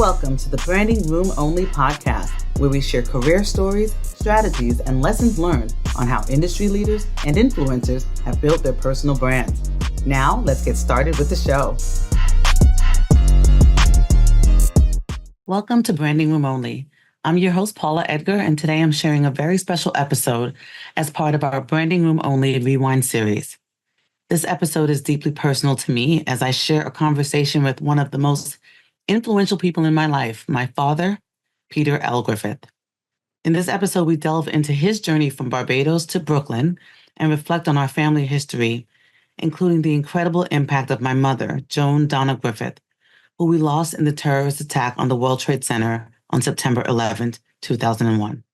Welcome to the Branding Room Only podcast, where we share career stories, strategies, and lessons learned on how industry leaders and influencers have built their personal brands. Now, let's get started with the show. Welcome to Branding Room Only. I'm your host, Paula Edgar, and today I'm sharing a very special episode as part of our Branding Room Only Rewind series. This episode is deeply personal to me as I share a conversation with one of the most influential people in my life, my father, Peter L. Griffith. In this episode, we delve into his journey from Barbados to Brooklyn and reflect on our family history, including the incredible impact of my mother, Joan Donna Griffith, who we lost in the terrorist attack on the World Trade Center on September 11th, 2001.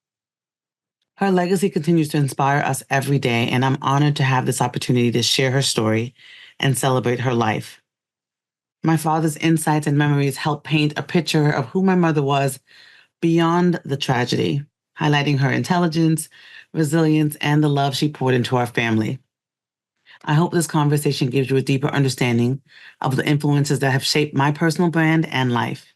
Her legacy continues to inspire us every day, and I'm honored to have this opportunity to share her story and celebrate her life. My father's insights and memories help paint a picture of who my mother was beyond the tragedy, highlighting her intelligence, resilience, and the love she poured into our family. I hope this conversation gives you a deeper understanding of the influences that have shaped my personal brand and life.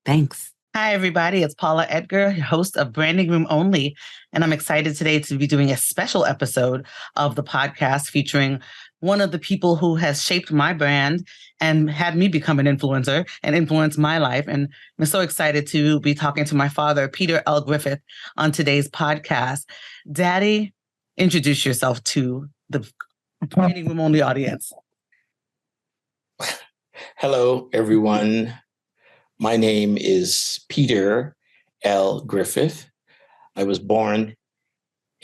Thanks. Hi, everybody. It's Paula Edgar, host of Branding Room Only, and I'm excited today to be doing a special episode of the podcast featuring one of the people who has shaped my brand and had me become an influencer and influence my life. And I'm so excited to be talking to my father, Peter L. Griffith, on today's podcast. Daddy, introduce yourself to the Branding Room Only audience. Hello, everyone. My name is Peter L. Griffith. I was born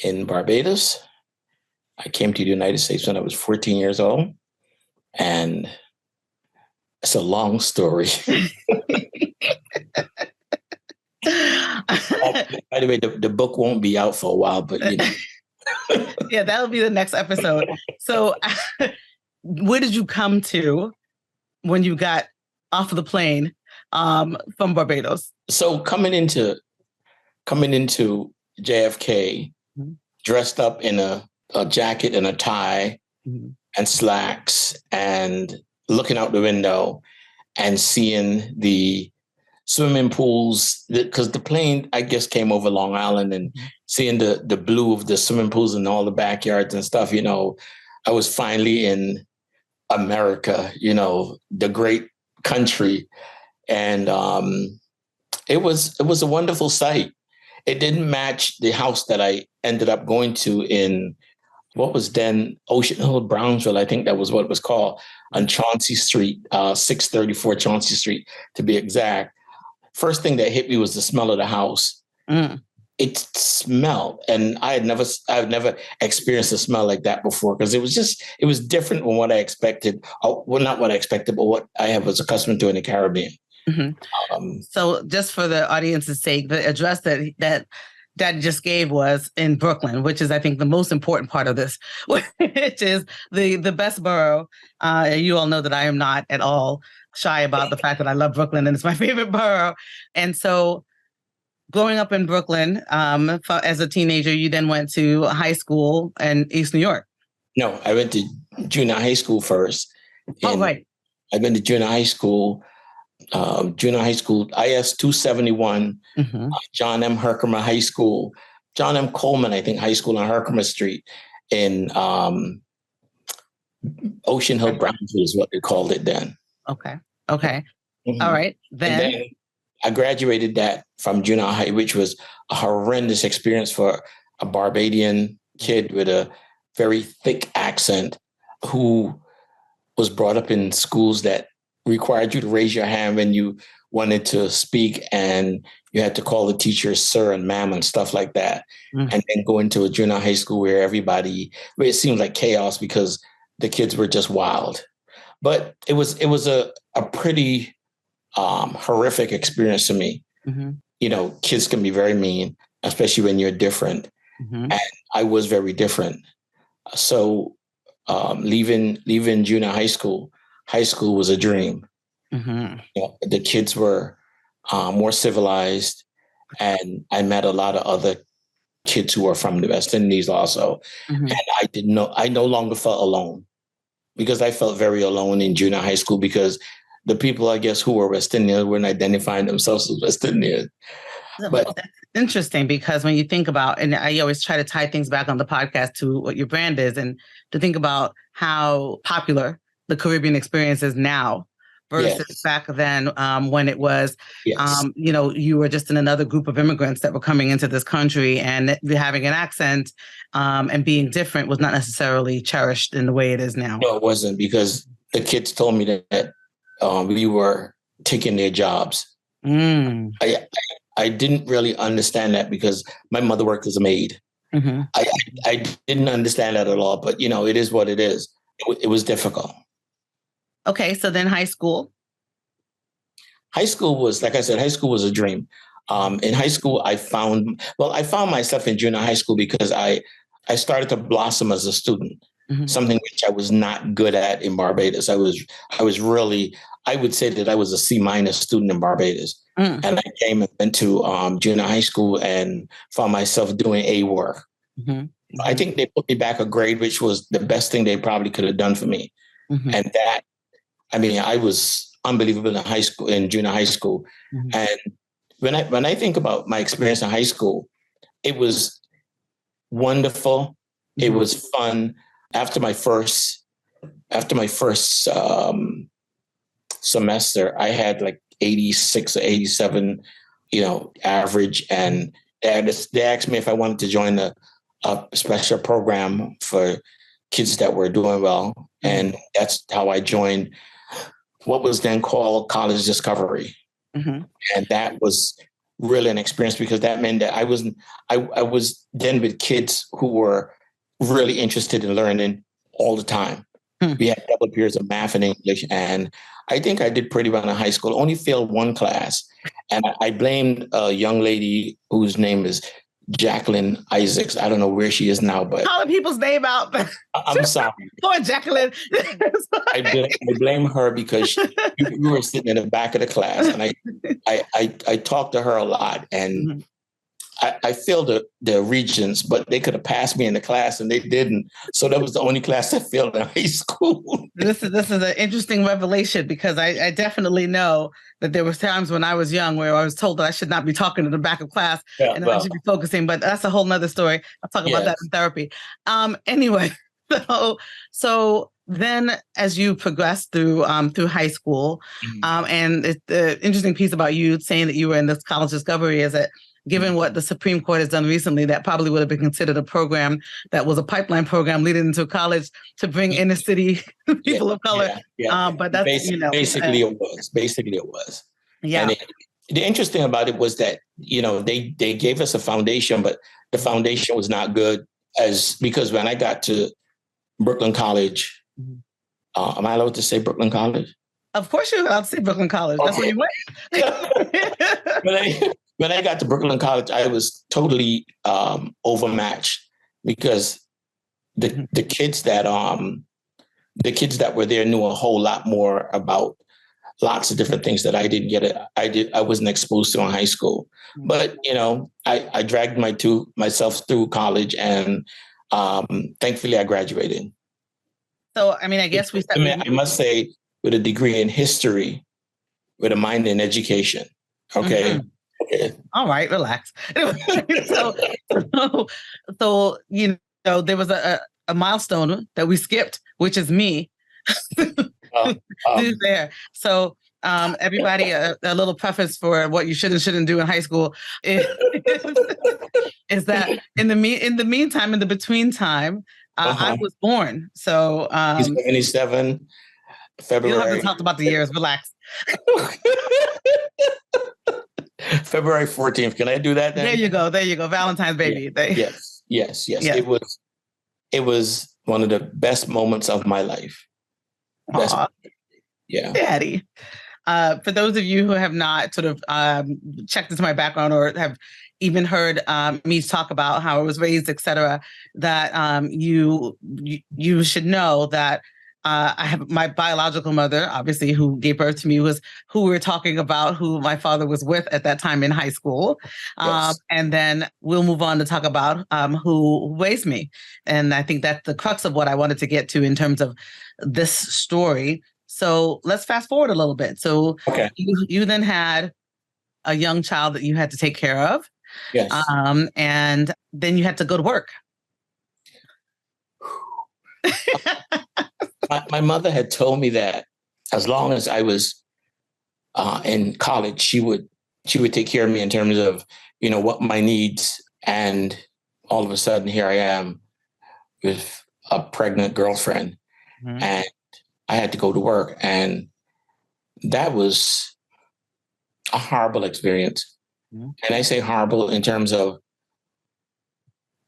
in Barbados. I came to the United States when I was 14 years old. And it's a long story. By the way, the book won't be out for a while, but you know. Yeah, that'll be the next episode. So where did you come to when you got off of the plane from Barbados? So coming into JFK, dressed up in a jacket and a tie and slacks, and looking out the window and seeing the swimming pools, because the plane, I guess, came over Long Island, and seeing the blue of the swimming pools and all the backyards and stuff, I was finally in America, the great country. And it was a wonderful sight. It didn't match the house that I ended up going to in what was then Ocean Hill, Brownsville. I think that was what it was called, on Chauncey Street, 634 Chauncey Street, to be exact. First thing that hit me was the smell of the house. It smelled, and I've never experienced a smell like that before, because it was different from what I expected. Well, not what I expected, but what I was accustomed to in the Caribbean. So just for the audience's sake, the address that Dad just gave was in Brooklyn, which is, I think, the most important part of this, which is the best borough. You all know that I am not at all shy about the fact that I love Brooklyn and it's my favorite borough. And so growing up in Brooklyn, as a teenager, you then went to high school in East New York. No, I went to junior high school first. Oh, right. I went to junior high school, IS 271, John M. Herkimer High School, John M. Coleman, I think, High School on Herkimer Street in Ocean Hill, Brownsville is what they called it then. Okay. All right. Then I graduated that from junior high, which was a horrendous experience for a Barbadian kid with a very thick accent who was brought up in schools that required you to raise your hand when you wanted to speak, and you had to call the teacher sir and ma'am and stuff like that. And then go into a junior high school where it seemed like chaos because the kids were just wild. But it was a pretty horrific experience to me. Kids can be very mean, especially when you're different. And I was very different. So leaving junior high school was a dream. The kids were more civilized, and I met a lot of other kids who were from the West Indies also. And I no longer felt alone, because I felt very alone in junior high school, because the people, I guess, who were West Indians weren't identifying themselves as West Indians. But that's interesting, because when you think about, and I always try to tie things back on the podcast to what your brand is, and to think about how popular the Caribbean experience is now versus back then, when it was, you were just in another group of immigrants that were coming into this country, and having an accent and being different was not necessarily cherished in the way it is now. No, it wasn't, because the kids told me that we were taking their jobs. I didn't really understand that, because my mother worked as a maid. Mm-hmm. I didn't understand that at all, but it is what it is. It was difficult. Okay, so then high school. High school was, like I said, high school was a dream. In high school, I found myself in junior high school because I started to blossom as a student. Mm-hmm. Something which I was not good at in Barbados. I was really, I would say that I was a C- student in Barbados. Mm. And I came into junior high school and found myself doing A work. Mm-hmm. Mm-hmm. I think they put me back a grade, which was the best thing they probably could have done for me. Mm-hmm. And that, I was unbelievable in junior high school. Mm-hmm. And when I think about my experience in high school, it was wonderful. Mm-hmm. It was fun. After my first semester, I had like 86 or 87, average. And they asked me if I wanted to join a special program for kids that were doing well. And that's how I joined what was then called College Discovery. Mm-hmm. And that was really an experience, because that meant that I was then with kids who were really interested in learning all the time. We had double periods of math and English, and I think I did pretty well in high school. Only failed one class, and I blamed a young lady whose name is Jacqueline Isaacs. I don't know where she is now, but calling people's name out. I'm sorry. Poor Jacqueline. I blame her, because we were sitting in the back of the class, and I talked to her a lot, and mm-hmm. I failed the Regents, but they could have passed me in the class, and they didn't. So that was the only class I failed in high school. This is an interesting revelation, because I definitely know that there was times when I was young where I was told that I should not be talking to the back of class, and I should be focusing. But that's a whole nother story. I'll talk about that in therapy. Anyway, so then as you progress through high school, mm-hmm. And the interesting piece about you saying that you were in this College Discovery is that, given what the Supreme Court has done recently, that probably would have been considered a program that was a pipeline program leading into college to bring inner city people of color. Yeah. But that's basically it was. Yeah. And the interesting about it was that they gave us a foundation, but the foundation was not good, because when I got to Brooklyn College, am I allowed to say Brooklyn College? Of course you're allowed to say Brooklyn College. Okay. That's where you went. When I got to Brooklyn College, I was totally overmatched, because the kids that were there knew a whole lot more about lots of different things that I didn't get. I wasn't exposed to in high school. But I dragged myself through college, and thankfully I graduated. So I guess I must say, with a degree in history, with a mind in education. Okay. Mm-hmm. Okay. All right, relax. so there was a milestone that we skipped, which is me. There. So everybody, a little preface for what you should and shouldn't do in high school is that in the meantime, in the between time, I was born. So he's 77. February. You don't have to talk about the years. Relax. February 14th. Can I do that then? There you go. Valentine's baby. Yes. It was one of the best moments of my life. Yeah. Daddy. For those of you who have not sort of checked into my background or have even heard me talk about how I was raised, et cetera, that you should know that I have my biological mother, obviously, who gave birth to me, was who we were talking about, who my father was with at that time in high school. Yes. And then we'll move on to talk about who raised me. And I think that's the crux of what I wanted to get to in terms of this story. So let's fast forward a little bit. So Okay. you then had a young child that you had to take care of. Yes. And then you had to go to work. My mother had told me that as long as I was in college, she would take care of me in terms of, what my needs. And all of a sudden, here I am with a pregnant girlfriend, and I had to go to work, and that was a horrible experience. And I say horrible in terms of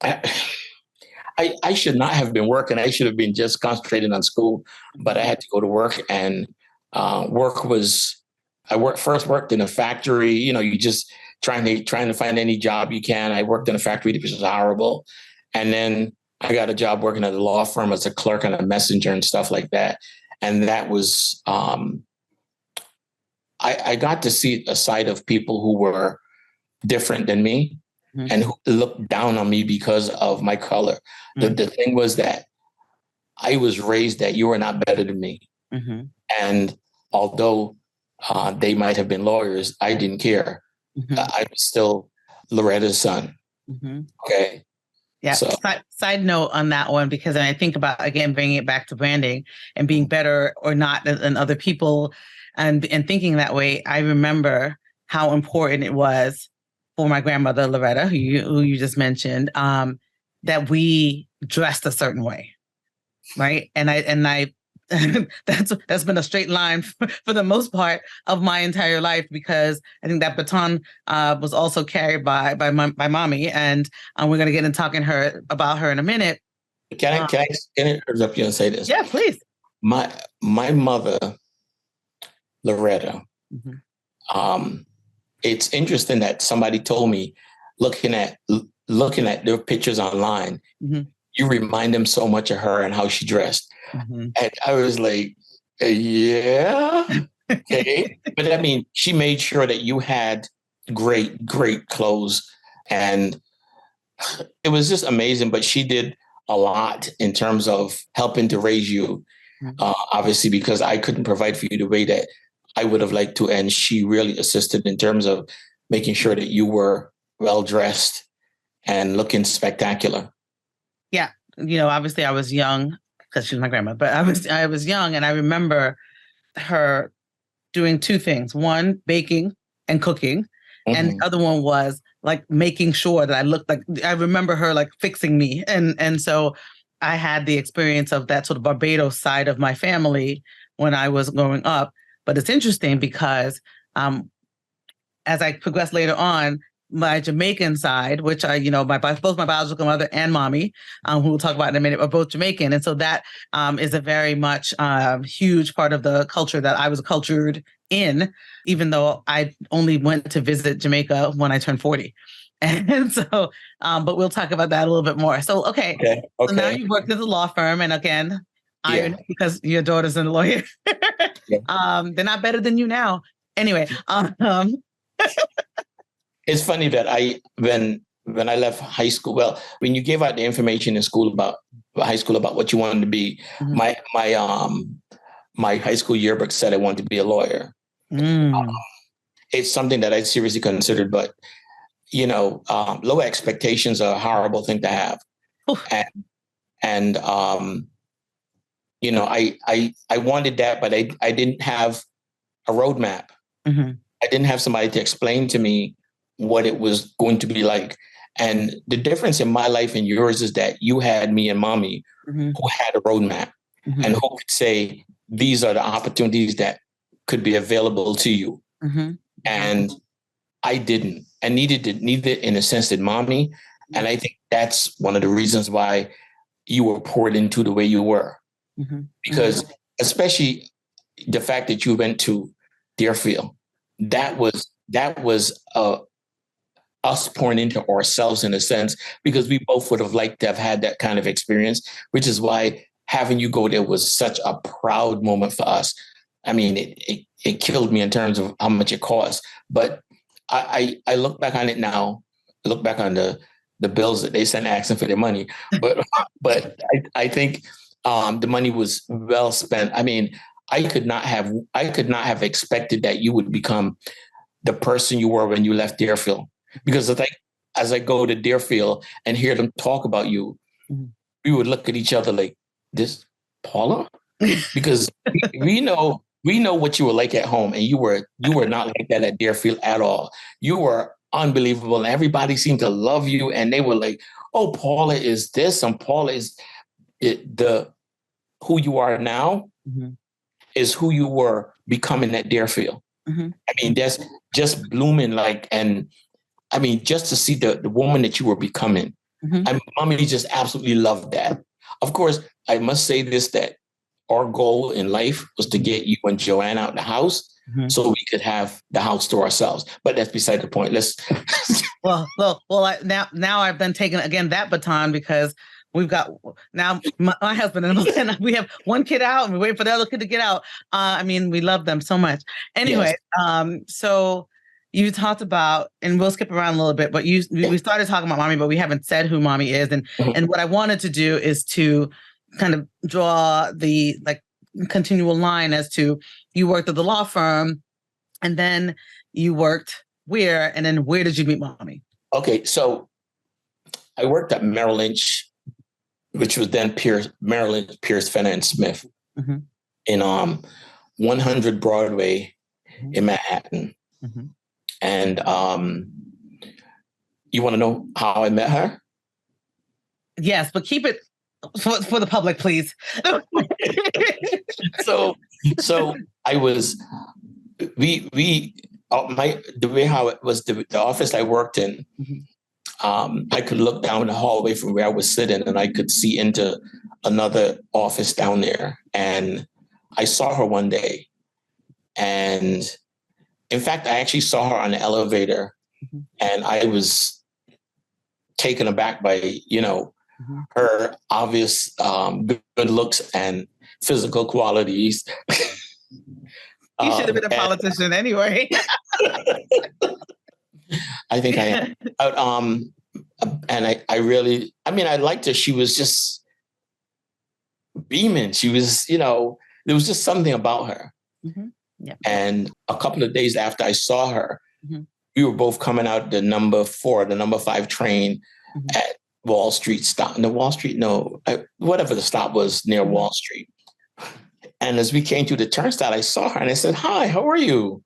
I should not have been working. I should have been just concentrating on school, but I had to go to work, and work was. First worked in a factory. You just trying to find any job you can. I worked in a factory, which was horrible, and then I got a job working at a law firm as a clerk and a messenger and stuff like that. And that was I got to see a side of people who were different than me and who looked down on me because of my color. The thing was that I was raised that you are not better than me. And although they might have been lawyers, I didn't care. I was still Loretta's son. Okay. Yeah. So. Side note on that one, because I think about, again, bringing it back to branding and being better or not than other people and thinking that way. I remember how important it was for my grandmother, Loretta, who you just mentioned, that we dressed a certain way. Right. And I that's been a straight line for the most part of my entire life, because I think that baton was also carried by mommy, and we're going to get into talking about her in a minute. Can I interrupt you and say this? Yeah, please. My mother, Loretta. It's interesting that somebody told me, looking at their pictures online, you remind them so much of her and how she dressed. And I was like, yeah, okay. But I mean, she made sure that you had great clothes, and it was just amazing. But she did a lot in terms of helping to raise you, obviously, because I couldn't provide for you the way that I would have liked to. And she really assisted in terms of making sure that you were well-dressed and looking spectacular. Yeah. Obviously I was young because she was my grandma, but I was young, and I remember her doing two things. One, baking and cooking. And the other one was like making sure that I looked like, I remember her like fixing me. And so I had the experience of that sort of Barbados side of my family when I was growing up. But it's interesting because as I progressed later on, my Jamaican side, which both my biological mother and mommy, who we'll talk about in a minute, are both Jamaican. And so that is a very much huge part of the culture that I was cultured in, even though I only went to visit Jamaica when I turned 40. And so, but we'll talk about that a little bit more. So, okay. So now you worked at the law firm, and again, because your daughter's a lawyer. They're not better than you now. Anyway, it's funny that when I left high school, well, when you gave out the information in school about high school about what you wanted to be, my high school yearbook said I wanted to be a lawyer. It's something that I seriously considered, but low expectations are a horrible thing to have. And I wanted that, but I didn't have a roadmap. I didn't have somebody to explain to me what it was going to be like. And the difference in my life and yours is that you had me and mommy who had a roadmap and who could say, these are the opportunities that could be available to you. And I didn't. And neither in a sense did mommy. And I think that's one of the reasons why you were poured into the way you were. Because especially the fact that you went to Deerfield, that was us pouring into ourselves in a sense, because we both would have liked to have had that kind of experience, which is why having you go there was such a proud moment for us. I mean, it killed me in terms of how much it cost. But I look back on it now, I look back on the bills that they sent asking for their money. But I think the money was well spent. I mean, I could not have expected that you would become the person you were when you left Deerfield. Because as I go to Deerfield and hear them talk about you, we would look at each other like, this Paula? Because we know what you were like at home, and you were not like that at Deerfield at all. You were unbelievable, and everybody seemed to love you, and they were like, "Oh, Paula is this, and Paula is who you are now is who you were becoming at Deerfield." I mean, that's just blooming, and I mean, just to see the woman that you were becoming. And Mommy just absolutely loved that. Of course, I must say this, that our goal in life was to get you and Joanne out the house so we could have the house to ourselves. But that's beside the point. Let's. Well. Now I've been taking again that baton, because we've got now my husband and we have one kid out, and we wait for the other kid to get out. I mean, we love them so much. Anyway, yes. So you talked about, and we'll skip around a little bit, but we started talking about Mommy, but we haven't said who Mommy is. And what I wanted to do is to kind of draw the continual line as to, you worked at the law firm, and then you worked where, and then where did you meet Mommy? Okay, so I worked at Merrill Lynch, which was then Merrill Lynch, Pierce, Fenner and Smith, in 100 Broadway in Manhattan. And you want to know how I met her? Yes, but keep it for the public, please. So I was, the way how it was, the office I worked in, I could look down the hallway from where I was sitting, and I could see into another office down there. And I saw her one day. And in fact, I actually saw her on the elevator, and I was taken aback by, her obvious good looks and physical qualities. You should have been a politician anyway. I think I am. And I really, I liked her. She was just beaming. She was, there was just something about her. Yeah. And a couple of days after I saw her, we were both coming out the number 5 train at Wall Street stop. No, Wall Street, no, whatever the stop was near Wall Street. And as we came through the turnstile, I saw her and I said, "Hi, how are you?"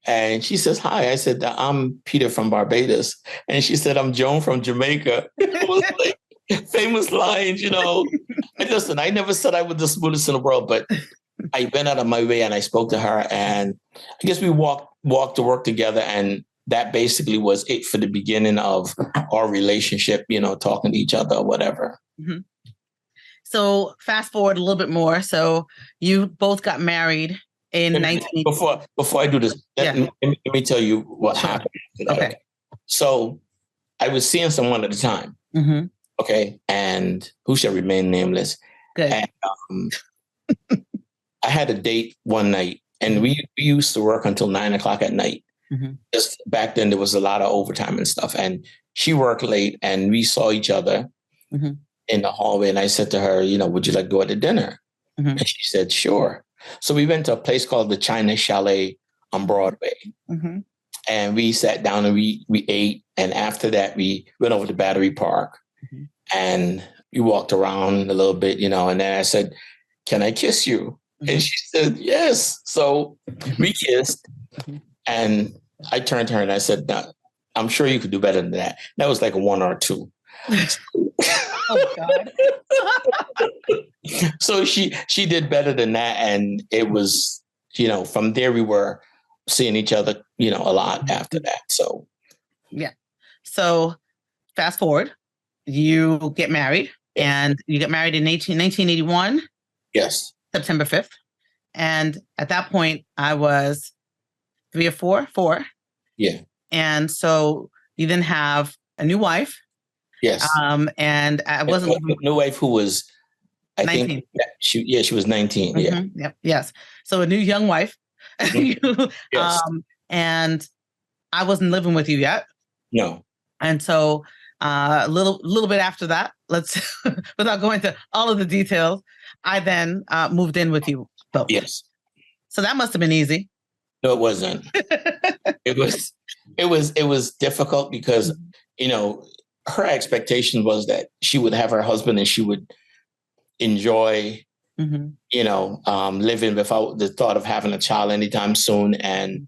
And she says, "Hi." I said, "I'm Peter from Barbados." And she said, "I'm Joan from Jamaica." It was like famous lines, And listen, I never said I was the smoothest in the world, but I went out of my way and I spoke to her, and I guess we walked to work together, and that basically was it for the beginning of our relationship, talking to each other or whatever. So fast forward a little bit more. So you both got married in 19... Before I do this, let me tell you what happened. Okay. So I was seeing someone at the time. Okay. And who shall remain nameless. Good. And, I had a date one night, and we used to work until 9:00 at night. Just back then, there was a lot of overtime and stuff. And she worked late, and we saw each other in the hallway. And I said to her, "Would you like to go out to dinner?" And she said, "Sure." So we went to a place called the China Chalet on Broadway. And we sat down and we ate. And after that, we went over to Battery Park and we walked around a little bit, and then I said, "Can I kiss you?" And she said, "Yes." So we kissed, and I turned to her and I said, "No, I'm sure you could do better than that." That was like a 1 or 2. Oh God. So she did better than that. And it was, from there we were seeing each other, a lot after that. So. Yeah. So fast forward, you get married, and you get married in 1981. Yes. September 5th. And at that point, I was 3 or 4. Yeah. And so you then have a new wife. Yes. And I wasn't... A new wife who was, I 19. Think, she was 19. Yeah. Yep. Yes. So a new young wife. Yes. And I wasn't living with you yet. No. And so a little bit after that, let's, without going into all of the details, I then moved in with you both. Yes. So that must have been easy. No, it wasn't. It was difficult because, you know, her expectation was that she would have her husband and she would enjoy, you know, living without the thought of having a child anytime soon, and,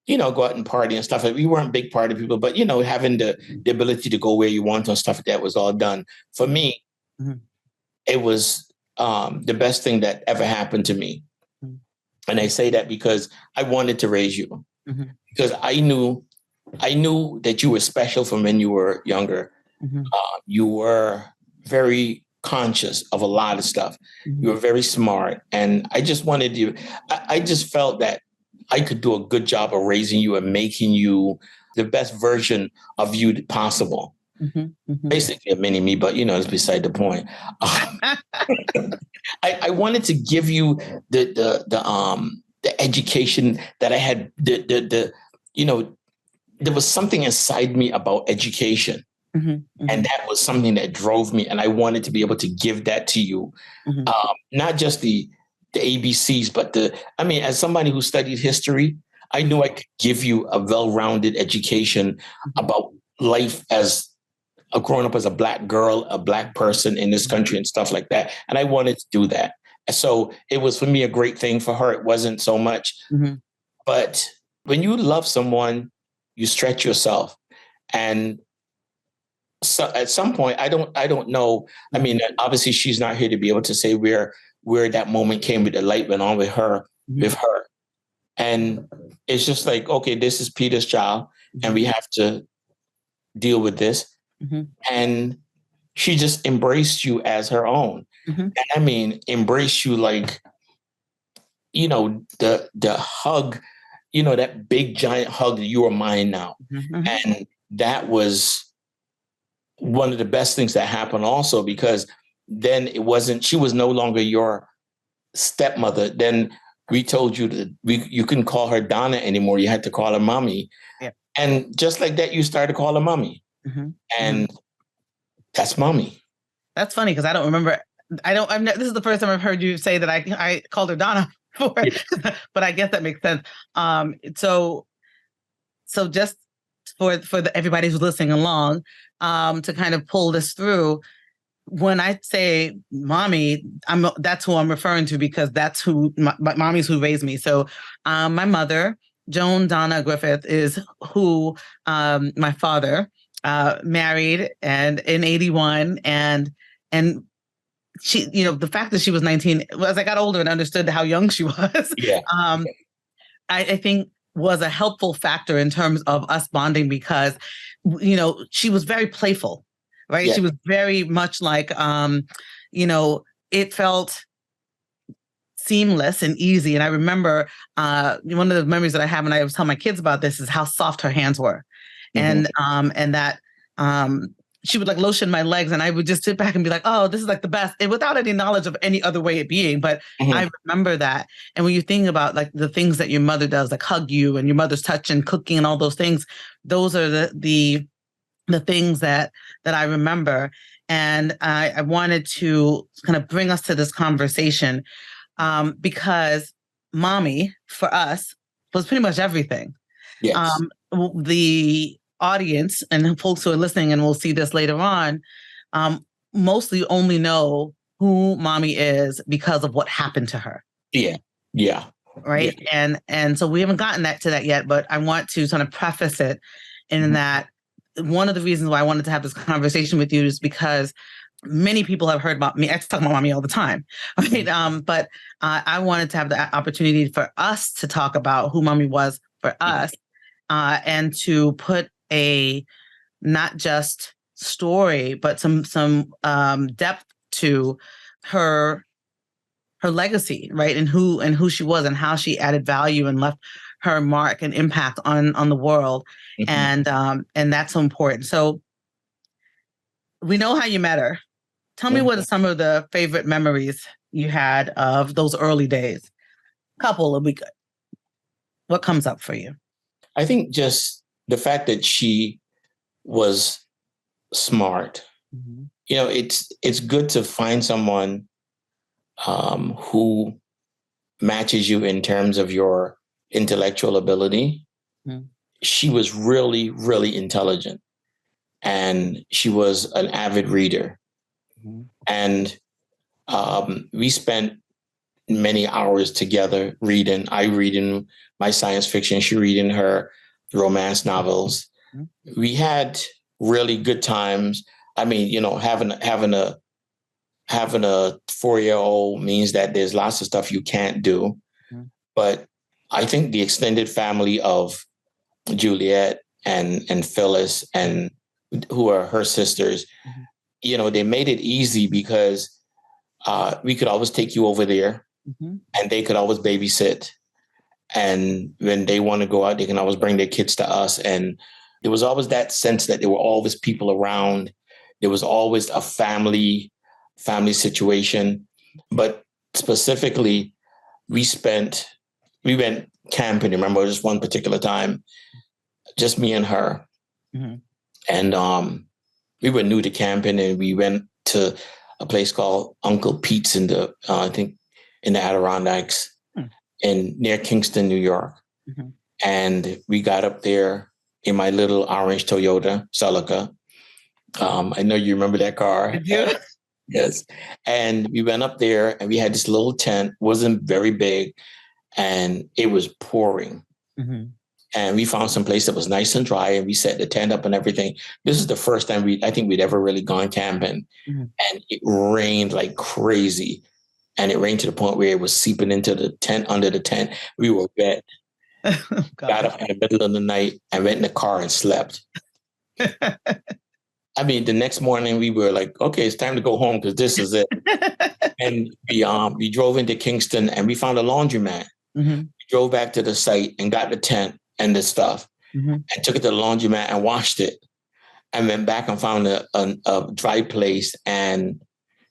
you know, go out and party and stuff. We weren't big party people, but, you know, having the ability to go where you want and stuff like that was all done. For me, it was the best thing that ever happened to me. And I say that because I wanted to raise you, because I knew that you were special from when you were younger. You were very conscious of a lot of stuff. You were very smart. And I just wanted you, I just felt that I could do a good job of raising you and making you the best version of you possible. Basically a mini me, but, you know, it's beside the point. I wanted to give you the education that I had, you know, there was something inside me about education. And that was something that drove me. And I wanted to be able to give that to you. Not just the ABCs, but as somebody who studied history, I knew I could give you a well-rounded education about life as growing up as a Black girl, a Black person in this country and stuff like that. And I wanted to do that. So it was, for me, a great thing. For her, it wasn't so much. But when you love someone, you stretch yourself. And so at some point, I don't know. I mean, obviously she's not here to be able to say where that moment came, with the light went on with her. And it's just like, okay, this is Peter's child and we have to deal with this. And she just embraced you as her own. And I mean, embrace you like, you know, the hug, you know, that big giant hug that you are mine now. And that was one of the best things that happened also, because then she was no longer your stepmother. Then we told you that you couldn't call her Donna anymore. You had to call her mommy. And just like that, you started to call her mommy. And that's mommy. That's funny, because I don't remember. This is the first time I've heard you say that I called her Donna before, but I guess that makes sense. So just for everybody who's listening along, to kind of pull this through, when I say mommy, that's who I'm referring to, because that's who my mommy's who raised me. So my mother, Joan Donna Griffith, is who my father married, and in 1981, and she, you know, the fact that she was 19, as I got older and understood how young she was, I think was a helpful factor in terms of us bonding, because, you know, she was very playful, right? She was very much like, you know, it felt seamless and easy. And I remember one of the memories that I have, and I always tell my kids about this, is how soft her hands were. And that she would like lotion my legs, and I would just sit back and be like, oh, this is like the best, and without any knowledge of any other way it being. But I remember that. And when you think about like the things that your mother does, like hug you, and your mother's touch and cooking and all those things, those are the things that I remember. And I wanted to kind of bring us to this conversation, because mommy for us was pretty much everything. The audience and folks who are listening, and we'll see this later on, mostly only know who mommy is because of what happened to her. Right. And so we haven't gotten to that yet, but I want to sort of preface it in that one of the reasons why I wanted to have this conversation with you is because many people have heard about me. I talk about mommy all the time, right? But I wanted to have the opportunity for us to talk about who mommy was for us, and to put a not just story, but some depth to her legacy, right? And who she was, and how she added value and left her mark and impact on the world. And that's so important. So we know how you met her. Tell me what are some of the favorite memories you had of those early days. Couple would be good. What comes up for you? I think just the fact that she was smart. You know, it's good to find someone who matches you in terms of your intellectual ability. Mm-hmm. She was really, really intelligent. And she was an avid reader. Mm-hmm. And we spent many hours together reading. I reading my science fiction, she reading her romance novels. Mm-hmm. We had really good times. I mean, having a 4-year-old means that there's lots of stuff you can't do. Mm-hmm. But I think the extended family of Juliet and Phyllis, and who are her sisters, mm-hmm. They made it easy because we could always take you over there, mm-hmm. and they could always babysit. And when they want to go out, they can always bring their kids to us. And there was always that sense that there were always people around. There was always a family situation. But specifically, we went camping. Remember, just one particular time, just me and her. Mm-hmm. And we were new to camping, and we went to a place called Uncle Pete's I think in the Adirondacks, near Kingston, New York. Mm-hmm. And we got up there in my little orange Toyota Celica. I know you remember that car. I do. Yes. And we went up there, and we had this little tent, wasn't very big, and it was pouring. Mm-hmm. And we found some place that was nice and dry, and we set the tent up and everything. This is the first time I think we'd ever really gone camping. Mm-hmm. And it rained like crazy. And it rained to the point where it was seeping into the tent, under the tent. We were wet. Got up in the middle of the night and went in the car and slept. I mean, the next morning we were like, okay, it's time to go home because this is it. And we drove into Kingston, and we found a laundromat. Mm-hmm. We drove back to the site and got the tent and the stuff, mm-hmm. and took it to the laundromat and washed it, and went back and found a dry place and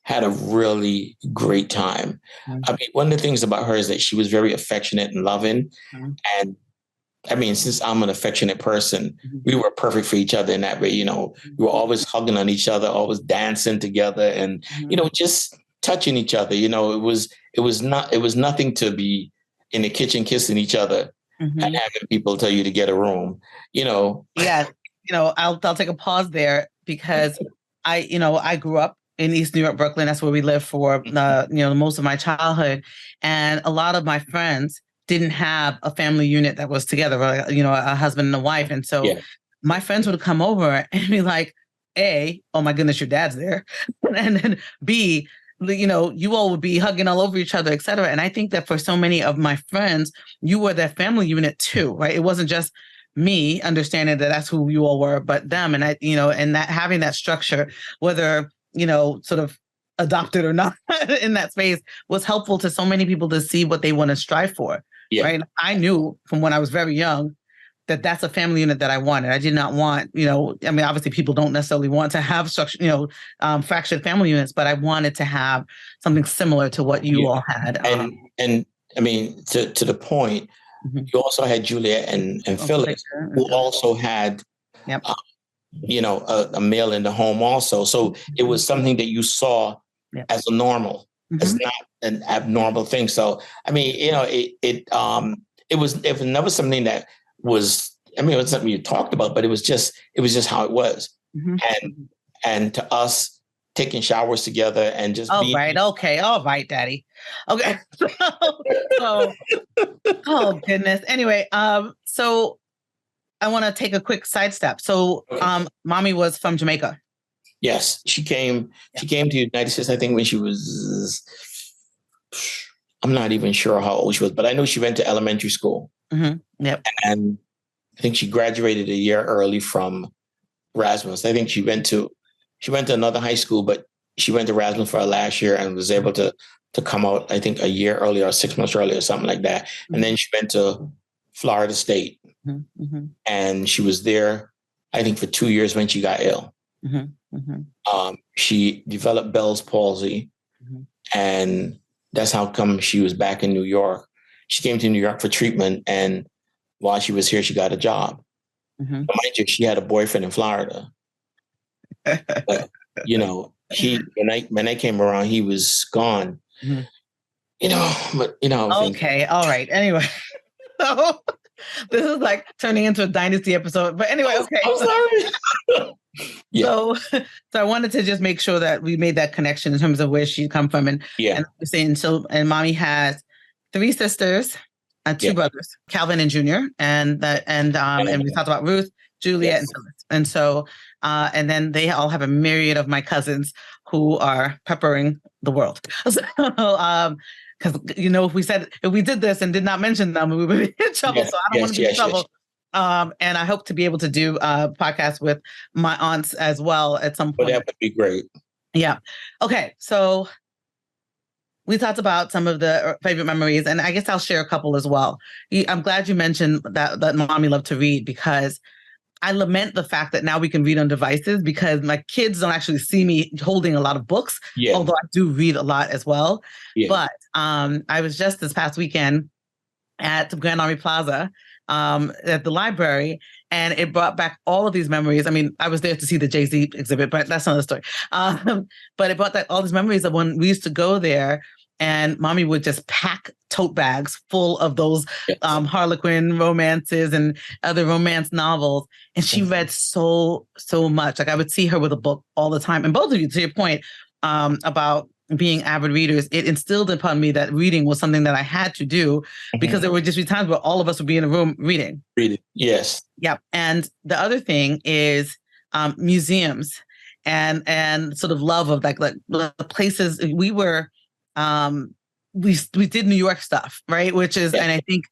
had a really great time. Mm-hmm. I mean, one of the things about her is that she was very affectionate and loving. Mm-hmm. And I mean, since I'm an affectionate person, mm-hmm. we were perfect for each other in that way. Mm-hmm. We were always hugging on each other, always dancing together, and, mm-hmm. Just touching each other. It was nothing to be in the kitchen kissing each other, mm-hmm. and having people tell you to get a room, Yeah. I'll take a pause there because I grew up in East New York, Brooklyn. That's where we lived for most of my childhood. And a lot of my friends didn't have a family unit that was together, a husband and a wife. And so my friends would come over and be like, A, oh my goodness, your dad's there. And then B, you all would be hugging all over each other, et cetera. And I think that for so many of my friends, you were their family unit too, right? It wasn't just me understanding that that's who you all were, but them. And and that having that structure, whether, sort of adopted or not in that space, was helpful to so many people to see what they want to strive for. Yeah. Right. I knew from when I was very young that that's a family unit that I wanted. I did not want, obviously people don't necessarily want to have structure, fractured family units, but I wanted to have something similar to what you all had. And I mean, to the point, mm-hmm. you also had Juliet and Phyllis, who also had, yep. A male in the home also. So it was something that you saw as a normal, mm-hmm. as not an abnormal thing. So, I mean, it was never something that was, it was something you talked about, but it was just how it was. Mm-hmm. And to us, taking showers together and just being... right. Okay. All right, Daddy. Okay. Oh goodness. Anyway, so I want to take a quick sidestep. So, Mommy was from Jamaica. Yes, she came to the United States, I think, when she was, I'm not even sure how old she was, but I know she went to elementary school. Mm-hmm. Yep. And I think she graduated a year early from Erasmus. I think she went to another high school, but she went to Erasmus for her last year and was able to come out, I think, a year earlier or 6 months earlier or something like that. Mm-hmm. And then she went to Florida State. Mm-hmm. And she was there, I think, for 2 years when she got ill. Mm-hmm. Mm-hmm. She developed Bell's palsy, mm-hmm. and that's how come she was back in New York. She came to New York for treatment, and while she was here, she got a job. Mm-hmm. Mind you, she had a boyfriend in Florida. But, when I came around, he was gone. Mm-hmm. But Okay, all right. Anyway, so this is like turning into a dynasty episode. But anyway, okay. I'm sorry. Yeah. So I wanted to just make sure that we made that connection in terms of where she come from, and we're saying and mommy has 3 sisters, 2 brothers, Calvin and Junior, and we talked about Ruth, Juliet, and Phyllis. And so and then they all have a myriad of my cousins who are peppering the world. So because if we did this and did not mention them, we would be in trouble. So I don't want to be in trouble. And I hope to be able to do a podcast with my aunts as well at some point. Well, that would be great. Yeah. Okay. So we talked about some of the favorite memories, and I guess I'll share a couple as well. I'm glad you mentioned that mommy loved to read, because I lament the fact that now we can read on devices, because my kids don't actually see me holding a lot of books, although I do read a lot as well. Yeah. But I was just this past weekend at Grand Army Plaza at the library, and it brought back all of these memories. I mean, I was there to see the Jay-Z exhibit, but that's another story. But it brought back all these memories of when we used to go there, and mommy would just pack tote bags full of those Harlequin romances and other romance novels. And she read so much. Like, I would see her with a book all the time. And both of you, to your point about being avid readers, it instilled upon me that reading was something that I had to do, because there would just be times where all of us would be in a room reading. Yes. Yep. And the other thing is museums and sort of love of like the places we were. We did New York stuff, right? Which is, and I think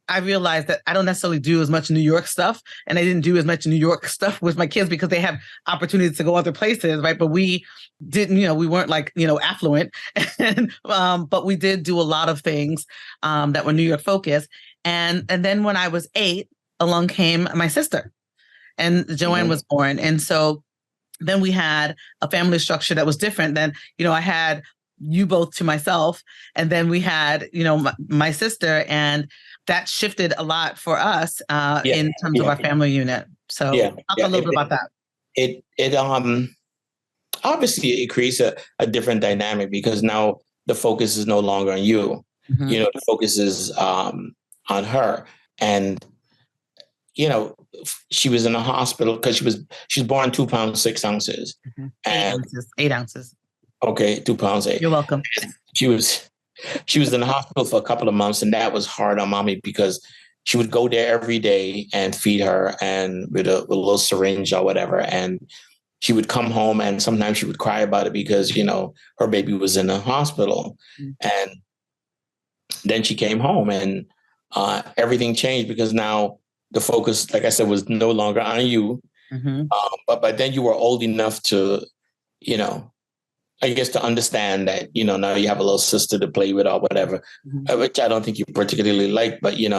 I realized that I don't necessarily do as much New York stuff, and I didn't do as much New York stuff with my kids because they have opportunities to go other places, right? But we didn't, we weren't like, affluent, and, but we did do a lot of things that were New York focused. And then when I was 8, along came my sister, and Joanne was born. And so then we had a family structure that was different than, I had you both to myself, and then we had, my sister, and that shifted a lot for us in terms of our family unit. So talk a little bit about that. It obviously it creates a different dynamic, because now the focus is no longer on you. The focus is on her. And she was in a hospital because she was born 2 pounds 6 ounces. 8 ounces. Okay, 2 pounds 8. You're welcome. She was in the hospital for a couple of months, and that was hard on mommy, because she would go there every day and feed her, and with a little syringe or whatever. And she would come home, and sometimes she would cry about it because, her baby was in the hospital. And then she came home, and everything changed, because now the focus, like I said, was no longer on you. But then you were old enough to, I guess, to understand that, now you have a little sister to play with or whatever, which I don't think you particularly like. But, kids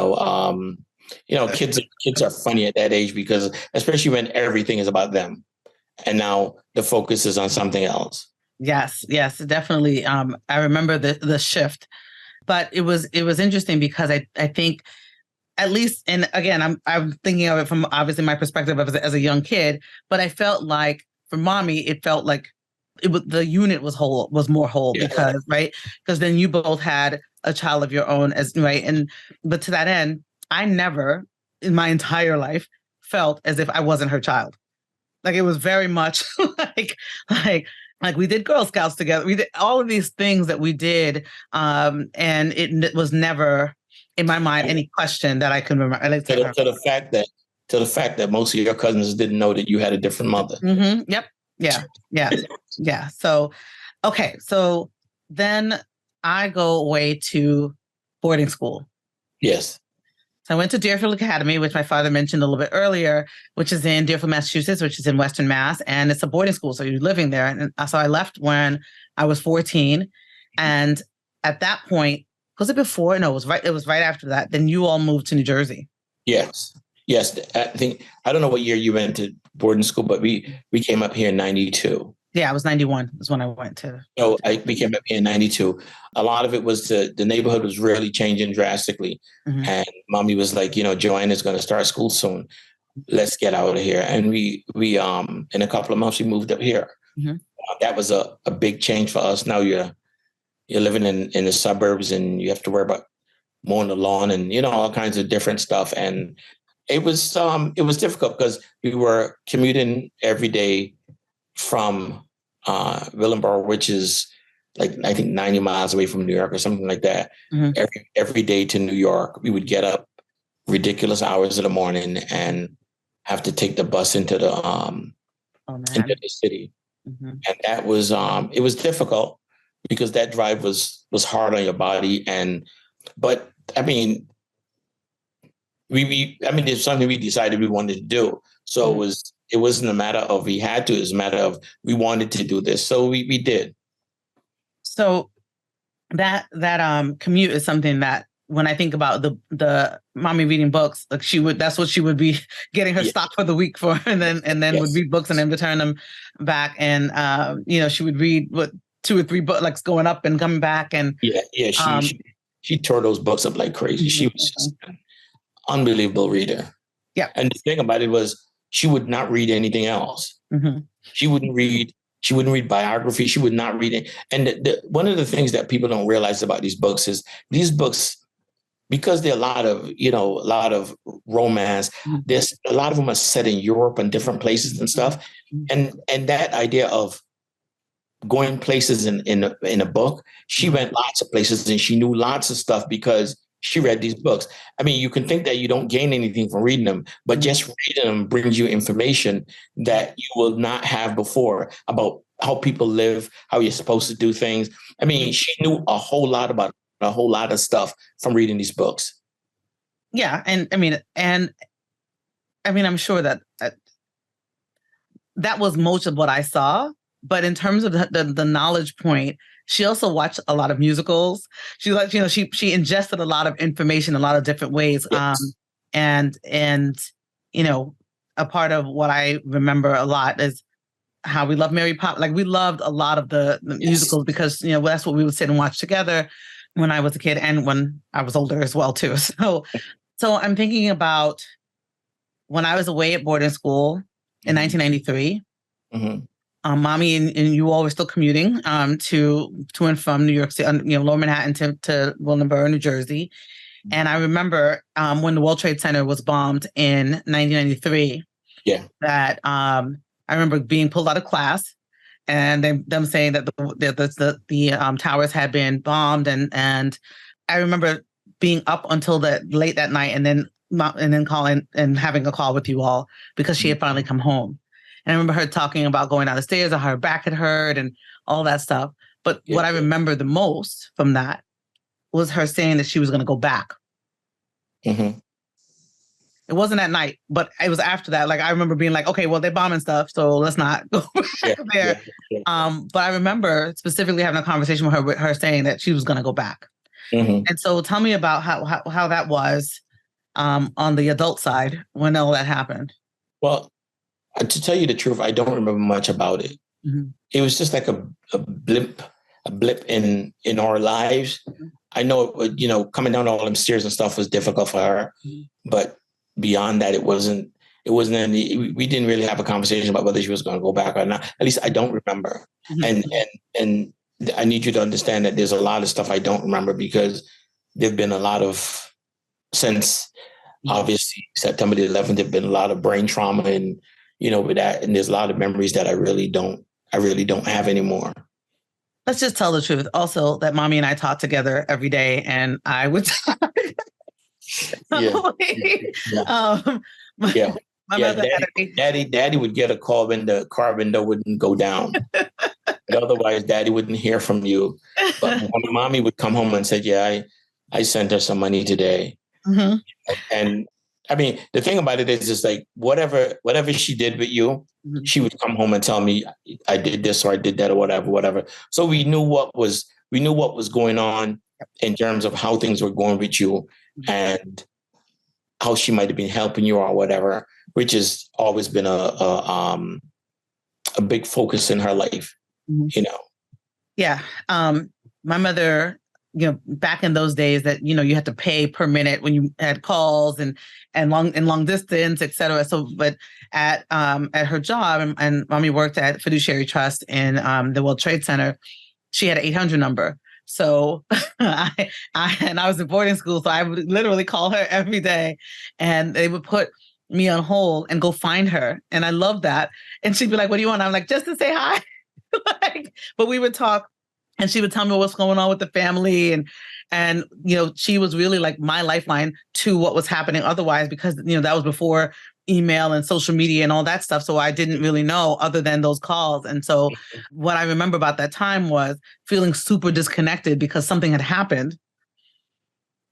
are funny at that age, because especially when everything is about them. And now the focus is on something else. Yes, definitely. I remember the shift, but it was interesting, because I think, at least, and again, I'm thinking of it from obviously my perspective as a young kid, but I felt like for mommy, it felt like the unit was more whole, because then you both had a child of your own, but to that end, I never in my entire life felt as if I wasn't her child. Like, it was very much like we did Girl Scouts together. We did all of these things that we did, and it was never in my mind any question that I can remember. To the fact that most of your cousins didn't know that you had a different mother. Yep. Yeah. So, okay. So then I go away to boarding school. Yes. So I went to Deerfield Academy, which my father mentioned a little bit earlier, which is in Deerfield, Massachusetts, which is in Western Mass. And it's a boarding school. So you're living there. And so I left when I was 14. And at that point, was it before? No, it was right after that. Then you all moved to New Jersey. Yes. I don't know what year you went to boarding school, but we came up here in 92. Yeah, it was 91 is when I went to. So we came up here in 92. A lot of it was the neighborhood was really changing drastically. And mommy was like, Joanne is going to start school soon. Let's get out of here. And we in a couple of months, we moved up here. That was a big change for us. Now you're you're living in the suburbs and you have to worry about mowing the lawn and, all kinds of different stuff. And it was difficult because we were commuting every day from Willingboro, which is like, I think 90 miles away from New York or something like that. Mm-hmm. Every day to New York. We would get up ridiculous hours of the morning and have to take the bus into the into the city. Mm-hmm. And that was it was difficult because that drive was hard on your body. But I mean, it's something we decided we wanted to do. So mm-hmm. it wasn't a matter of we had to, it was a matter of we wanted to do this. So we did. So that commute is something that when I think about the mommy reading books, like that's what she would be getting her stock for the week for, and then yes. would read books and then return them back. And she would read 2 or 3 books, like going up and coming back. And she tore those books up like crazy. She was just an unbelievable reader. Yeah. And the thing about it was she would not read anything else. Mm-hmm. She wouldn't read biography. She would not read it. And one of the things that people don't realize about these books is these books, because there are a lot of romance, mm-hmm. there's a lot of them are set in Europe and different places and stuff. Mm-hmm. And that idea of going places in a book, she mm-hmm. went lots of places and she knew lots of stuff because she read these books. I mean, you can think that you don't gain anything from reading them, but just reading them brings you information that you will not have before about how people live, how you're supposed to do things. I mean, she knew a whole lot about a whole lot of stuff from reading these books. Yeah. And I'm sure that was most of what I saw, but in terms of the knowledge point, she also watched a lot of musicals. She ingested a lot of information, a lot of different ways. Yes. And a part of what I remember a lot is how we love Mary Poppins. Like we loved a lot of the yes. musicals because, that's what we would sit and watch together when I was a kid and when I was older as well too. So I'm thinking about when I was away at boarding school in 1993. Mm-hmm. Mommy and you all were still commuting to and from New York City, Lower Manhattan to Willingboro, New Jersey. And I remember when the World Trade Center was bombed in 1993. Yeah, that I remember being pulled out of class, and them saying that the towers had been bombed, and I remember being up until late that night, and then calling and having a call with you all because she had finally come home. And I remember her talking about going down the stairs and how her back had hurt and all that stuff. But what I remember the most from that was her saying that she was going to go back. Mm-hmm. It wasn't at night, but it was after that. Like I remember being like, okay, well, they're bombing stuff, so let's not go back there. But I remember specifically having a conversation with her saying that she was going to go back. Mm-hmm. And so tell me about how that was on the adult side when all that happened. Well, to tell you the truth, I don't remember much about it. Mm-hmm. It was just like a blip in our lives. Mm-hmm. I know, coming down all them stairs and stuff was difficult for her, mm-hmm. but beyond that, it wasn't any. We didn't really have a conversation about whether she was going to go back or not. At least I don't remember. Mm-hmm. And I need you to understand that there's a lot of stuff I don't remember because there've been a lot of since obviously September the 11th. There've been a lot of brain trauma and. With that, and there's a lot of memories that I really don't have anymore. Let's just tell the truth. Also, that mommy and I talk together every day, and I would. My mother Daddy would get a call when the car window wouldn't go down. Otherwise, Daddy wouldn't hear from you. But when Mommy would come home and say, "Yeah, I sent her some money today," mm-hmm. and I mean, the thing about it is just like whatever she did with you, mm-hmm. she would come home and tell me I did this or I did that or whatever. So we knew what was going on in terms of how things were going with you and how she might have been helping you or whatever, which has always been a big focus in her life, mm-hmm. Yeah. My mother, back in those days that, you had to pay per minute when you had calls and long distance, et cetera. So, but at her job and Mommy worked at Fiduciary Trust in the World Trade Center, she had an 800 number So I was in boarding school, so I would literally call her every day, and they would put me on hold and go find her. And I love that. And she'd be like, "What do you want?" I'm like, "Just to say hi." But we would talk, and she would tell me what's going on with the family, and she was really like my lifeline to what was happening otherwise, because that was before email and social media and all that stuff. So I didn't really know other than those calls. And so what I remember about that time was feeling super disconnected because something had happened,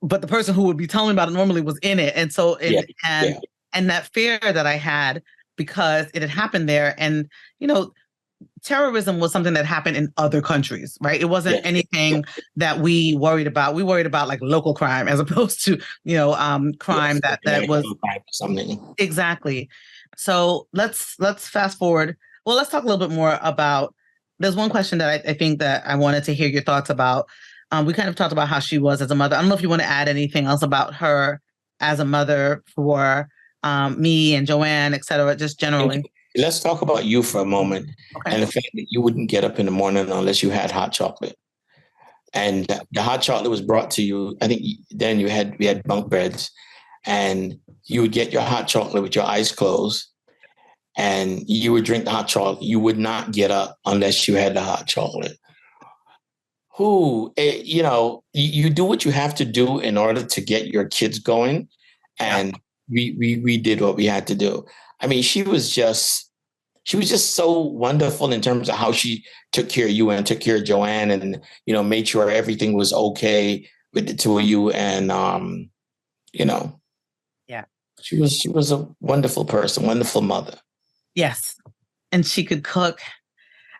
but the person who would be telling me about it normally was in it. And so, and that fear that I had because it had happened there. And, terrorism was something that happened in other countries, right? It wasn't anything that we worried about. We worried about like local crime as opposed to, crime that was something. Exactly. So let's fast forward. Well, let's talk a little bit more about, there's one question that I think that I wanted to hear your thoughts about. We kind of talked about how she was as a mother. I don't know if you want to add anything else about her as a mother for me and Joanne, et cetera, just generally. Let's talk about you for a moment. Okay. And the fact that you wouldn't get up in the morning unless you had hot chocolate. And the hot chocolate was brought to you. I think then we had bunk beds, and you would get your hot chocolate with your eyes closed, and you would drink the hot chocolate. You would not get up unless you had the hot chocolate. You do what you have to do in order to get your kids going. And we did what we had to do. I mean, she was just so wonderful in terms of how she took care of you and took care of Joanne, and, made sure everything was okay with the two of you. And, she was a wonderful person, wonderful mother. Yes. And she could cook.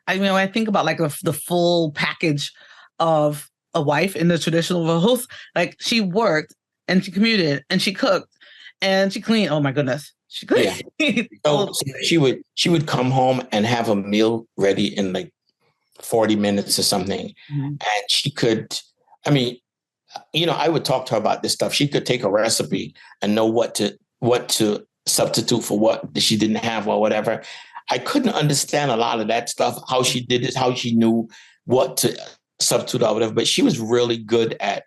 I mean, when I think about like the full package of a wife in the traditional roles, like she worked and she commuted and she cooked and she cleaned. Oh my goodness. She cleaned. Yeah. So she would come home and have a meal ready in like 40 minutes or something. Mm-hmm. And she could, I would talk to her about this stuff. She could take a recipe and know what to substitute for what she didn't have or whatever. I couldn't understand a lot of that stuff, how she did this, how she knew what to substitute or whatever, but she was really good at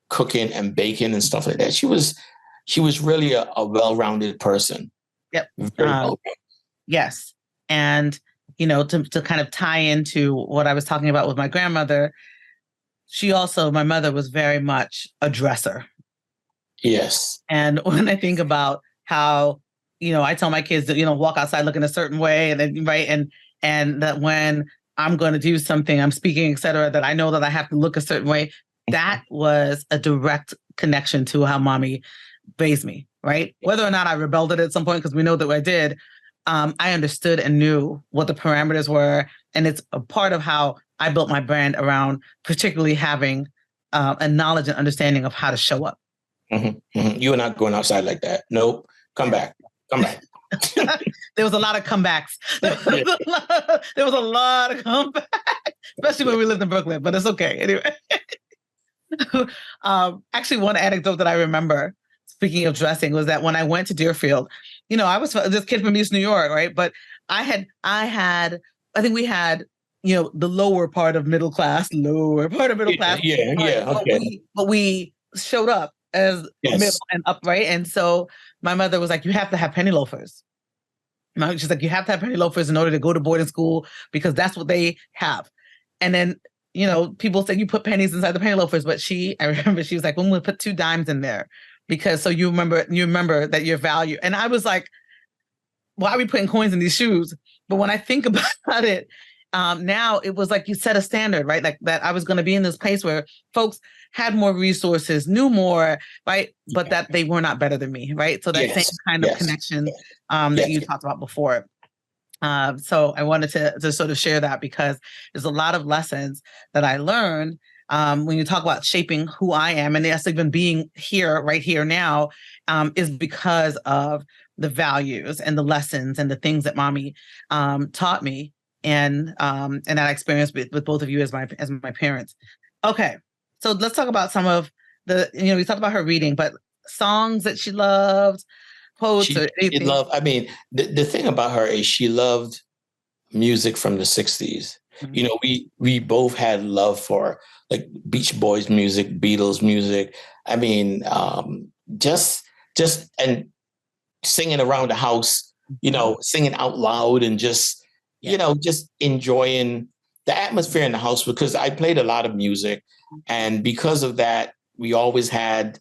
cooking and baking and stuff like that. She was really a well-rounded person. Yep. Very well-rounded. Yes. And, to kind of tie into what I was talking about with my grandmother, my mother was very much a dresser. Yes. And when I think about how, I tell my kids to, walk outside looking a certain way, and then, right. And that when I'm going to do something, I'm speaking, et cetera, that I know that I have to look a certain way. That was a direct connection to how mommy raised me, right? Whether or not I rebelled at some point, because we know that I did, I understood and knew what the parameters were. And it's a part of how I built my brand around particularly having a knowledge and understanding of how to show up. Mm-hmm, mm-hmm. You are not going outside like that. Nope. Come back. There was a lot of comebacks. There was a lot of comebacks, especially when we lived in Brooklyn, but it's okay. Anyway. Actually, one anecdote that I remember, speaking of dressing, was that when I went to Deerfield, I was this kid from East New York, right? But I think we had, the lower part of middle class. Yeah. Okay. But we showed up as middle and upright. And so my mother was like, you have to have penny loafers. She's like, you have to have penny loafers in order to go to boarding school because that's what they have. And then, people say you put pennies inside the penny loafers, but I remember she was like, well, I'm going to put 2 dimes in there because so you remember that your value. And I was like, why are we putting coins in these shoes? But when I think about it, now it was like you set a standard, right? Like that I was going to be in this place where folks had more resources, knew more, right? But that they were not better than me, right? So that same kind of connection that you talked about before. So I wanted to sort of share that because there's a lot of lessons that I learned when you talk about shaping who I am, and yes, even being here, right here now, is because of the values and the lessons and the things that mommy taught me. And that experience with both of you as my parents. Okay, so let's talk about some of the, we talked about her reading, but songs that she loved, quotes or anything. She loved, the thing about her is she loved music from the 60s. You know, we both had love for like Beach Boys music, Beatles music. I mean, just and singing around the house, you know, singing out loud and just, you know, just enjoying the atmosphere in the house, because I played a lot of music. And because of that, we always had,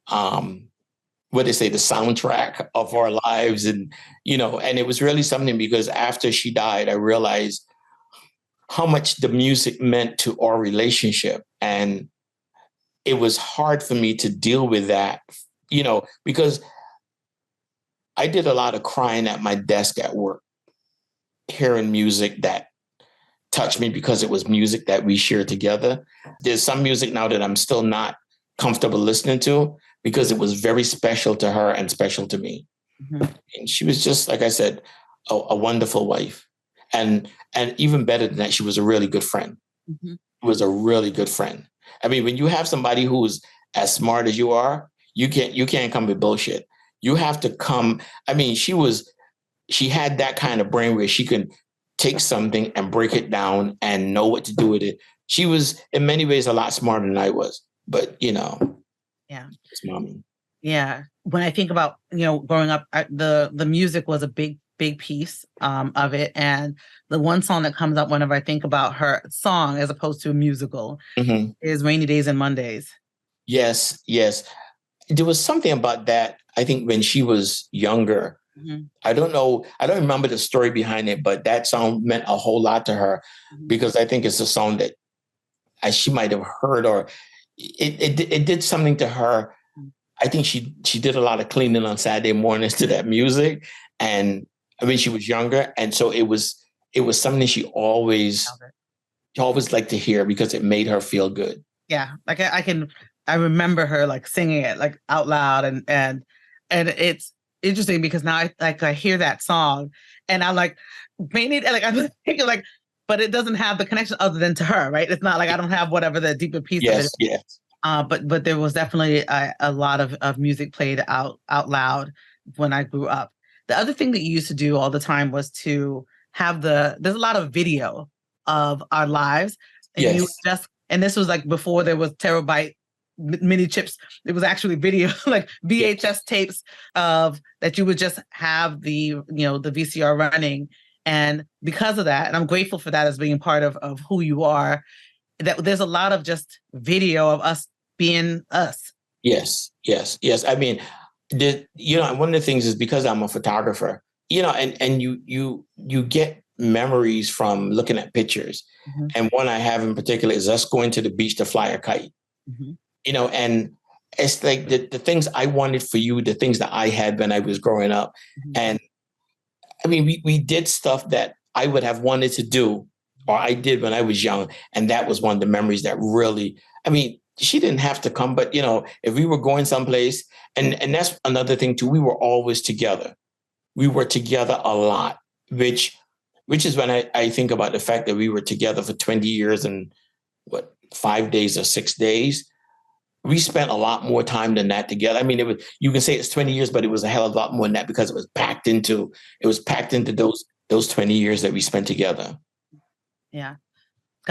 what they say, the soundtrack of our lives. And, you know, and it was really something, because after she died, I realized how much the music meant to our relationship. And it was hard for me to deal with that, you know, because I did a lot of crying at my desk at work, hearing music that touched me because it was music that we shared together. There's some music now that I'm still not comfortable listening to because it was very special to her and special to me. And she was just, like I said, a wonderful wife. And even better than that, she was a really good friend. Was a really good friend. I mean, when you have somebody who's as smart as you are, you can't come with bullshit. You have to come. I mean, she had that kind of brain where she could take something and break it down and know what to do with it. She was in many ways a lot smarter than I was, but you know, it's mommy. Yeah. When I think about, you know, growing up, the music was a big piece of it. And the one song that comes up whenever I think about her song, as opposed to a musical, is Rainy Days and Mondays. Yes, yes. There was something about that, I think, when she was younger. I don't know. I don't remember the story behind it, but that song meant a whole lot to her because I think it's a song that she might have heard, or it did something to her. I think she did a lot of cleaning on Saturday mornings to that music. And I mean, she was younger. And so it was something she always liked to hear because it made her feel good. Yeah. Like I remember her like singing it like out loud, and it's interesting because now I hear that song and I'm like, maybe like I'm thinking like, but it doesn't have the connection other than to her, right? It's not like I don't have whatever the deeper piece of it is. Yes. But there was definitely a lot of music played out loud when I grew up. The other thing that you used to do all the time was to have there's a lot of video of our lives. And you and this was like before there was terabyte mini chips. It was actually video, like VHS tapes of that you would just have the VCR running. And because of that, and I'm grateful for that as being part of who you are, that there's a lot of just video of us being us. Yes. I mean, one of the things is because I'm a photographer, and you get memories from looking at pictures. And one I have in particular is us going to the beach to fly a kite, and it's like the things I wanted for you, the things that I had when I was growing up. And I mean, we did stuff that I would have wanted to do, or I did when I was young. And that was one of the memories that really, I mean, she didn't have to come, but if we were going someplace, and that's another thing too, we were always together. We were together a lot, which is when I think about the fact that we were together for 20 years and 5 days or 6 days. We spent a lot more time than that together. I mean, you can say it's 20 years, but it was a hell of a lot more than that because it was packed into those 20 years that we spent together. Yeah.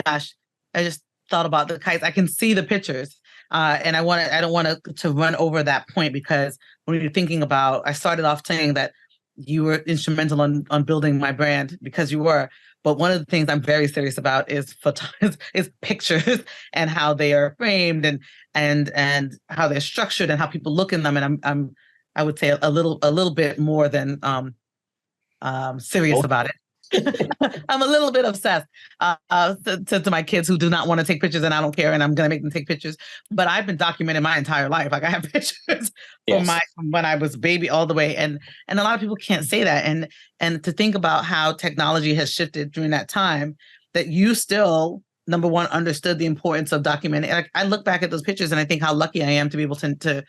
Gosh, I just thought about the kites. I can see the pictures. And I don't want to run over that point, because when you're thinking about, I started off saying that you were instrumental on building my brand, because you were. But one of the things I'm very serious about is pictures and how they are framed and how they're structured and how people look in them. And I would say a little bit more than serious about it. I'm a little bit obsessed to my kids who do not want to take pictures, and I don't care, and I'm going to make them take pictures. But I've been documenting my entire life. Like I have pictures from when I was a baby all the way. And a lot of people can't say that. And to think about how technology has shifted during that time, that you still, number one, understood the importance of documenting. Like I look back at those pictures and I think how lucky I am to be able to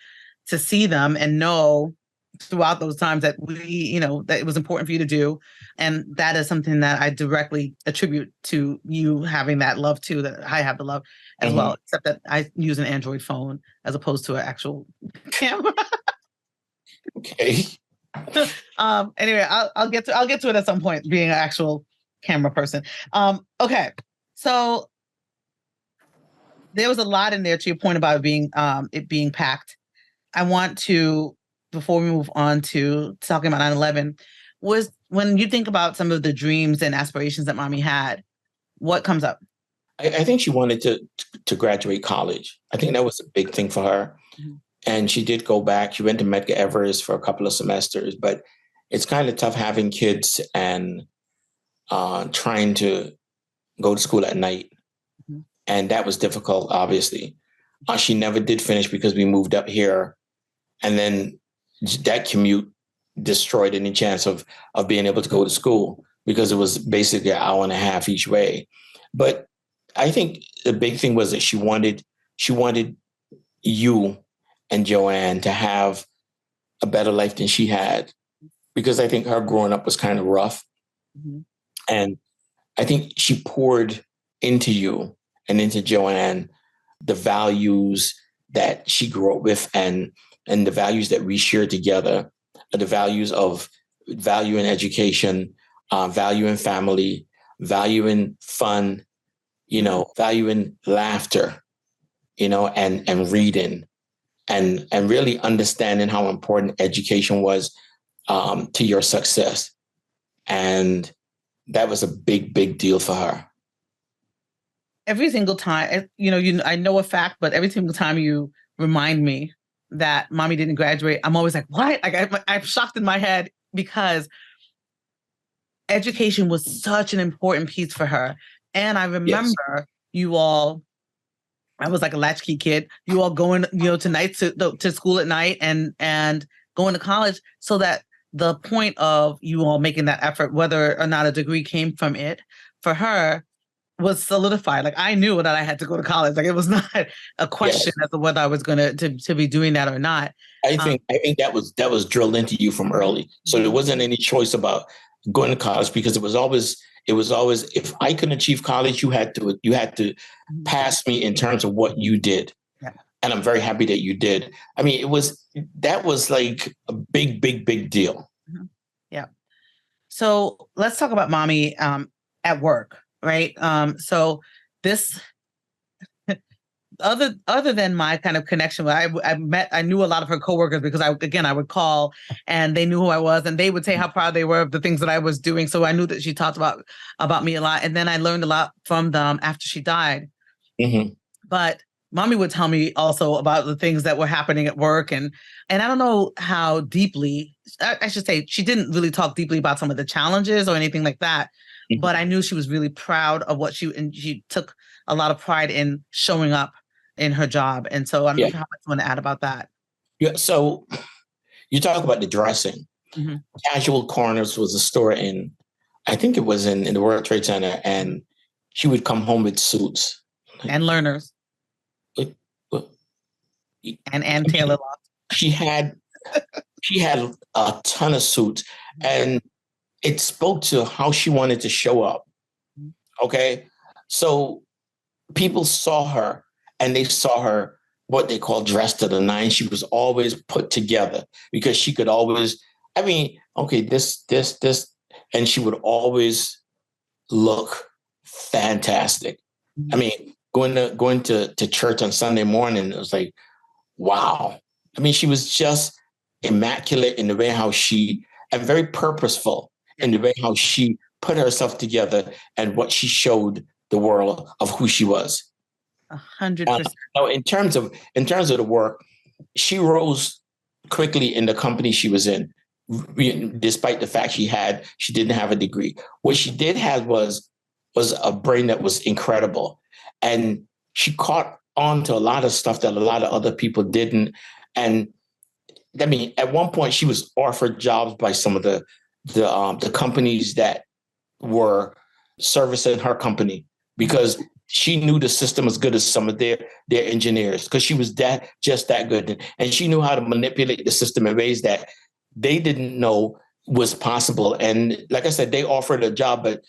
see them and know throughout those times that that it was important for you to do. And that is something that I directly attribute to you having that love too, that I have the love as well, except that I use an Android phone as opposed to an actual camera. Okay. Anyway, I'll get to it at some point, being an actual camera person. Okay. So there was a lot in there to your point about it being packed. I want to, before we move on to talking about 9/11, was when you think about some of the dreams and aspirations that mommy had, what comes up? I think she wanted to graduate college. I think that was a big thing for her. Mm-hmm. And she did go back. She went to Medgar Evers for a couple of semesters, but it's kind of tough having kids and trying to go to school at night. Mm-hmm. And that was difficult, obviously. She never did finish because we moved up here. And then that commute destroyed any chance of being able to go to school because it was basically an hour and a half each way. But I think the big thing was that she wanted you and Joanne to have a better life than she had, because I think her growing up was kind of rough. Mm-hmm. And I think she poured into you and into Joanne the values that she grew up with and the values that we share together, the values of value in education, value in family, value in fun, value in laughter, and reading, and really understanding how important education was to your success. And that was a big, big deal for her. Every single time, I know a fact, but every single time you remind me that mommy didn't graduate, I'm always like, what? Like I'm shocked in my head, because education was such an important piece for her. And I remember you all, I was like a latchkey kid, you all going, to night to school at night and going to college, so that the point of you all making that effort, whether or not a degree came from it, for her was solidified. Like I knew that I had to go to college. Like it was not a question as to whether I was going to be doing that or not. I think that was drilled into you from early. So there wasn't any choice about going to college, because it was always, if I couldn't achieve college, you had to pass me in terms of what you did. Yeah. And I'm very happy that you did. I mean, that was like a big, big, big deal. Mm-hmm. Yeah. So let's talk about mommy at work, right? So this, other than my kind of connection, I knew a lot of her coworkers, because I would call and they knew who I was, and they would say how proud they were of the things that I was doing. So I knew that she talked about me a lot. And then I learned a lot from them after she died. Mm-hmm. But mommy would tell me also about the things that were happening at work. And I don't know how deeply, I should say, she didn't really talk deeply about some of the challenges or anything like that. Mm-hmm. But I knew she was really proud of and she took a lot of pride in showing up in her job. And so I don't know how much you want to add about that. Yeah. So you talk about the dressing. Mm-hmm. Casual Corners was a store I think it was in the World Trade Center, and she would come home with suits. And learners. And Taylor Law. She had a ton of suits, and it spoke to how she wanted to show up. Okay. So people saw her, and they saw her what they call dressed to the nines. She was always put together, because she could always, this, and she would always look fantastic. I mean, going to church on Sunday morning, it was like, wow. I mean, she was just immaculate in the way and very purposeful in the way how she put herself together and what she showed the world of who she was. 100%. Now, in terms of the work, she rose quickly in the company she was in, despite the fact she didn't have a degree. What she did have was a brain that was incredible, and she caught on to a lot of stuff that a lot of other people didn't. And I mean, at one point, she was offered jobs by some of the companies that were servicing her company, because she knew the system as good as some of their engineers, because she was just that good. And she knew how to manipulate the system in ways that they didn't know was possible. And like I said, they offered a job, but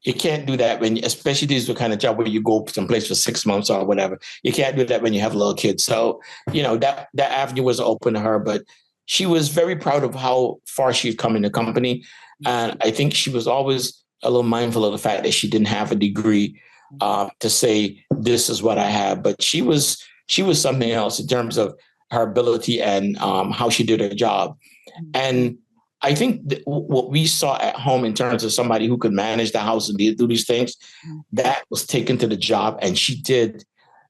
you can't do that especially these are the kind of job where you go someplace for 6 months or whatever. You can't do that when you have little kids. So, that avenue was open to her, but she was very proud of how far she had come in the company. And I think she was always a little mindful of the fact that she didn't have a degree to say this is what I have, but she was something else in terms of her ability and how she did her job. And I think what we saw at home in terms of somebody who could manage the house and do these things, that was taken to the job, and she did.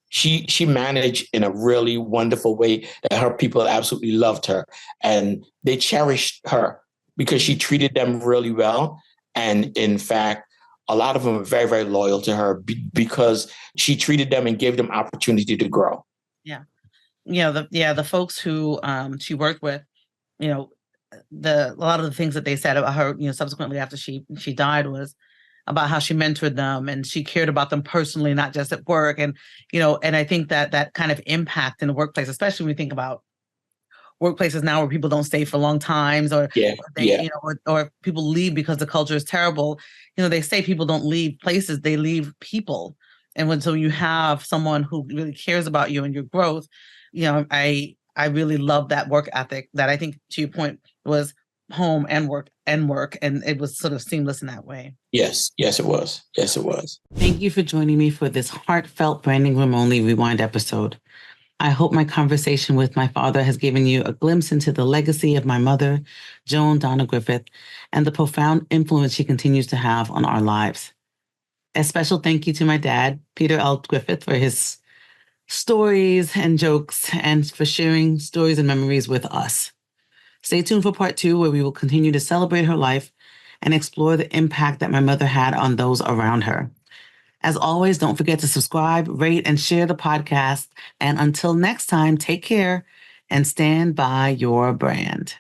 She managed in a really wonderful way that her people absolutely loved her, and they cherished her because she treated them really well. And in fact, a lot of them are very, very loyal to her because she treated them and gave them opportunity to grow. Yeah. The folks who she worked with, a lot of the things that they said about her, subsequently after she died, was about how she mentored them and she cared about them personally, not just at work. And, and I think that kind of impact in the workplace, especially when we think about workplaces now where people don't stay for long times, or or people leave because the culture is terrible. They say people don't leave places, they leave people. And so you have someone who really cares about you and your growth, I really love that work ethic that I think, to your point, was home and work, and it was sort of seamless in that way. Yes, it was. Yes, it was. Thank you for joining me for this heartfelt Branding Room Only Rewind episode. I hope my conversation with my father has given you a glimpse into the legacy of my mother, Joan Donna Griffith, and the profound influence she continues to have on our lives. A special thank you to my dad, Peter Griffith, for his stories and jokes and for sharing stories and memories with us. Stay tuned for part 2, where we will continue to celebrate her life and explore the impact that my mother had on those around her. As always, don't forget to subscribe, rate, and share the podcast. And until next time, take care and stand by your brand.